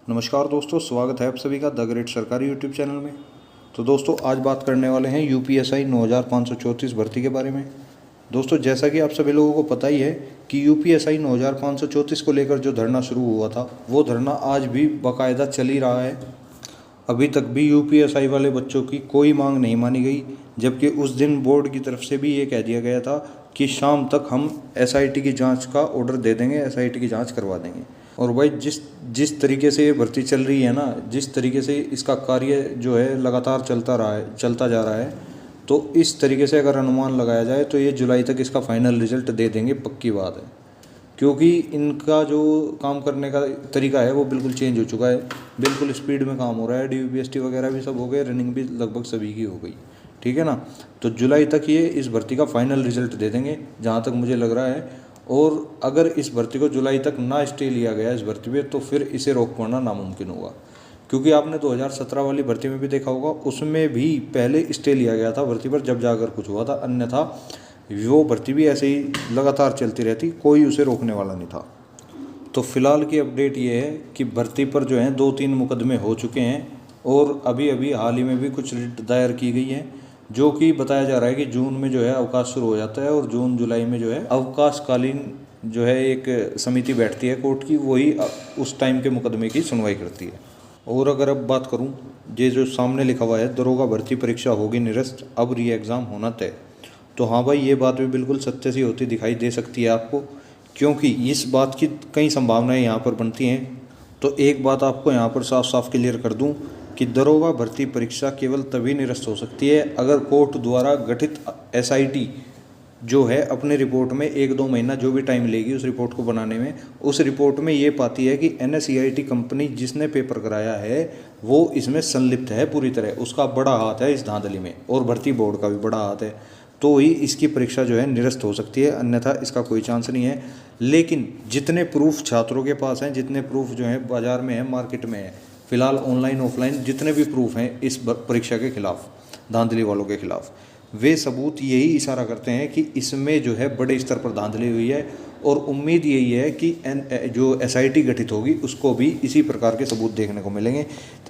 नमस्कार दोस्तों, स्वागत है आप सभी का द ग्रेट सरकारी यूट्यूब चैनल में। तो दोस्तों आज बात करने वाले हैं यूपीएसआई 9534 भर्ती के बारे में। दोस्तों जैसा कि आप सभी लोगों को पता ही है कि यूपीएसआई 9534 को लेकर जो धरना शुरू हुआ था वो धरना आज भी बाकायदा चल ही रहा है। अभी तक भी यूपीएसआई वाले बच्चों की कोई मांग नहीं मानी गई, जबकि उस दिन बोर्ड की तरफ से भी ये कह दिया गया था कि शाम तक हम एसआईटी की जांच का ऑर्डर दे देंगे, एसआईटी की जांच करवा देंगे। और भाई जिस तरीके से ये भर्ती चल रही है ना, जिस तरीके से इसका कार्य जो है लगातार चलता जा रहा है, तो इस तरीके से अगर अनुमान लगाया जाए तो ये जुलाई तक इसका फाइनल रिजल्ट दे देंगे, पक्की बात है। क्योंकि इनका जो काम करने का तरीका है वो बिल्कुल चेंज हो चुका है, बिल्कुल स्पीड में काम हो रहा है। डीवीपीएसटी वगैरह भी सब हो गए, रनिंग भी लगभग सभी की हो गई, ठीक है ना। तो जुलाई तक ये इस भर्ती का फाइनल रिजल्ट दे देंगे जहाँ तक मुझे लग रहा है। और अगर इस भर्ती को जुलाई तक ना स्टे लिया गया इस भर्ती पे, तो फिर इसे रोक पाना नामुमकिन होगा। क्योंकि आपने 2017 वाली भर्ती में भी देखा होगा, उसमें भी पहले स्टे लिया गया था भर्ती पर, जब जाकर कुछ हुआ था। अन्यथा वो भर्ती भी ऐसे ही लगातार चलती रहती, कोई उसे रोकने वाला नहीं था। तो फिलहाल की अपडेट ये है कि भर्ती पर जो है 2-3 मुकदमे हो चुके हैं और अभी अभी हाल ही में भी कुछ रिट दायर की गई है, जो कि बताया जा रहा है कि जून में जो है अवकाश शुरू हो जाता है और जून जुलाई में जो है अवकाशकालीन जो है एक समिति बैठती है कोर्ट की, वही उस टाइम के मुकदमे की सुनवाई करती है। और अगर अब बात करूं, ये जो सामने लिखा हुआ है दरोगा भर्ती परीक्षा होगी निरस्त, अब री एग्ज़ाम होना तय, तो हाँ भाई ये बात भी बिल्कुल सत्य सी होती दिखाई दे सकती है आपको, क्योंकि इस बात की कई संभावनाएं यहाँ पर बनती हैं। तो एक बात आपको यहाँ पर साफ साफ क्लियर कर दूँ कि दरोगा भर्ती परीक्षा केवल तभी निरस्त हो सकती है अगर कोर्ट द्वारा गठित एसआईटी जो है अपने रिपोर्ट में 1-2 महीना जो भी टाइम लेगी उस रिपोर्ट को बनाने में, उस रिपोर्ट में ये पाती है कि एनएसईआईटी कंपनी जिसने पेपर कराया है वो इसमें संलिप्त है पूरी तरह, उसका बड़ा हाथ है इस धांधली में, और भर्ती बोर्ड का भी बड़ा हाथ है, तो ही इसकी परीक्षा जो है निरस्त हो सकती है, अन्यथा इसका कोई चांस नहीं है। लेकिन जितने प्रूफ छात्रों के पास हैं, जितने प्रूफ जो है बाज़ार में है, मार्केट में है, फिलहाल ऑनलाइन ऑफलाइन जितने भी प्रूफ हैं इस परीक्षा के खिलाफ, धांधली वालों के खिलाफ, वे सबूत यही इशारा करते हैं कि इसमें जो है बड़े स्तर पर धांधली हुई है। और उम्मीद यही है कि जो एसआईटी गठित होगी उसको भी इसी प्रकार के सबूत देखने को मिलेंगे।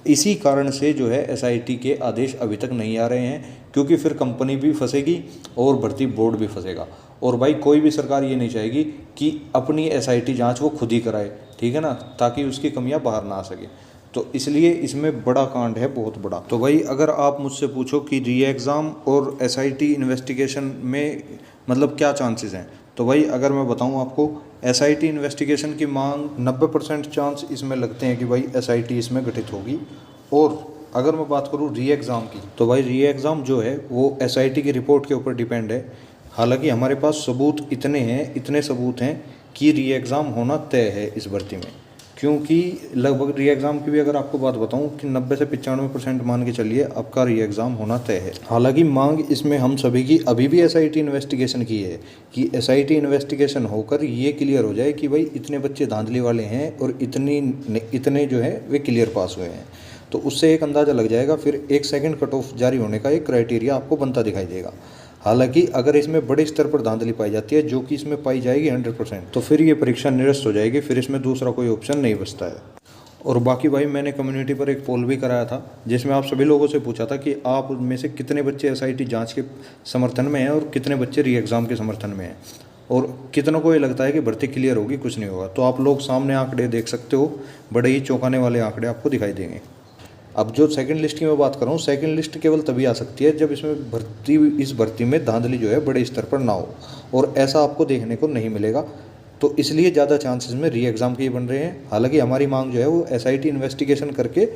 इसी कारण से जो है एसआईटी के आदेश अभी तक नहीं आ रहे हैं, क्योंकि फिर कंपनी भी फंसेगी और भर्ती बोर्ड भी फंसेगा। और भाई कोई भी सरकार ये नहीं चाहेगी कि अपनी एसआईटी जांच वो खुद ही कराए, ठीक है ना, ताकि उसकी कमियां बाहर ना आ सके। तो इसलिए इसमें बड़ा कांड है, बहुत बड़ा। तो भाई अगर आप मुझसे पूछो कि री एग्ज़ाम और एसआईटी इन्वेस्टिगेशन में मतलब क्या चांसेस हैं, तो भाई अगर मैं बताऊं आपको, एसआईटी इन्वेस्टिगेशन की मांग 90% चांस इसमें लगते हैं कि भाई एसआईटी इसमें गठित होगी। और अगर मैं बात करूं री एग्ज़ाम की, तो भाई री एग्ज़ाम जो है वो एसआईटी की रिपोर्ट के ऊपर डिपेंड है। हालांकि हमारे पास सबूत इतने सबूत हैं कि री एग्ज़ाम होना तय है इस भर्ती में। क्योंकि लगभग री एग्ज़ाम की भी अगर आपको बात बताऊं कि 90 से 95% मान के चलिए आपका री एग्ज़ाम होना तय है। हालांकि मांग इसमें हम सभी की अभी भी एसआईटी इन्वेस्टिगेशन की है कि एसआईटी इन्वेस्टिगेशन होकर ये क्लियर हो जाए कि भाई इतने बच्चे धांधली वाले हैं और इतने जो है वे क्लियर पास हुए हैं, तो उससे एक अंदाज़ा लग जाएगा। फिर 1 सेकंड कट ऑफ जारी होने का एक क्राइटेरिया आपको बनता दिखाई देगा। हालांकि अगर इसमें बड़े स्तर पर धांधली पाई जाती है, जो कि इसमें पाई जाएगी 100%, तो फिर ये परीक्षा निरस्त हो जाएगी, फिर इसमें दूसरा कोई ऑप्शन नहीं बचता है। और बाकी भाई मैंने कम्युनिटी पर एक पोल भी कराया था जिसमें आप सभी लोगों से पूछा था कि आप उनमें से कितने बच्चे एसआईटी जांच के समर्थन में हैं और कितने बच्चे री एग्ज़ाम के समर्थन में हैं, और कितनों को ये लगता है कि भर्ती क्लियर होगी, कुछ नहीं होगा। तो आप लोग सामने आंकड़े देख सकते हो, बड़े ही चौंकाने वाले आंकड़े आपको दिखाई देंगे। अब जो सेकंड लिस्ट की मैं बात कर रहा हूँ, सेकंड लिस्ट केवल तभी आ सकती है जब इस भर्ती में धांधली जो है बड़े स्तर पर ना हो, और ऐसा आपको देखने को नहीं मिलेगा। तो इसलिए ज़्यादा चांसेस में री एग्ज़ाम के ही बन रहे हैं। हालांकि हमारी मांग जो है वो एसआईटी इन्वेस्टिगेशन करके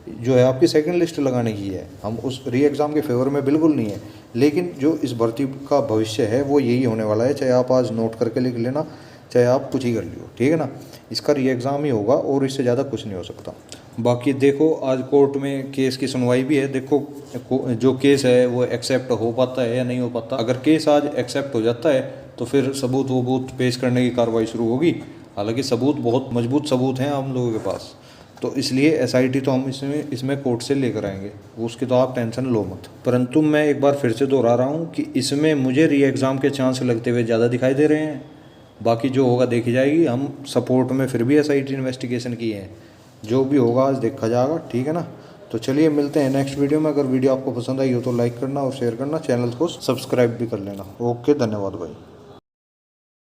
जो है आपकी सेकंड लिस्ट लगाने की है, हम उस री एग्ज़ाम के फेवर में बिल्कुल नहीं है। लेकिन जो इस भर्ती का भविष्य है वो यही होने वाला है, चाहे आप आज नोट करके लिख लेना, चाहे आप कुछ ही कर लियो, ठीक है ना। इसका री एग्ज़ाम ही होगा और इससे ज़्यादा कुछ नहीं हो सकता। बाकी देखो आज कोर्ट में केस की सुनवाई भी है, देखो जो केस है वो एक्सेप्ट हो पाता है या नहीं हो पाता। अगर केस आज एक्सेप्ट हो जाता है तो फिर सबूत पेश करने की कार्रवाई शुरू होगी। हालांकि सबूत बहुत मजबूत सबूत हैं हम लोगों के पास, तो इसलिए एसआईटी तो हम इसमें कोर्ट से लेकर आएंगे, उसकी तो आप टेंशन लो मत। परंतु मैं एक बार फिर से दोहरा रहा हूँ कि इसमें मुझे री एग्ज़ाम के चांस लगते हुए ज़्यादा दिखाई दे रहे हैं। बाकी जो होगा देखी जाएगी। हम सपोर्ट में फिर भी एसआईटी इन्वेस्टिगेशन की है, जो भी होगा आज देखा जाएगा, ठीक है ना। तो चलिए मिलते हैं नेक्स्ट वीडियो में। अगर वीडियो आपको पसंद आई हो तो लाइक करना और शेयर करना, चैनल को सब्सक्राइब भी कर लेना। ओके, धन्यवाद भाई।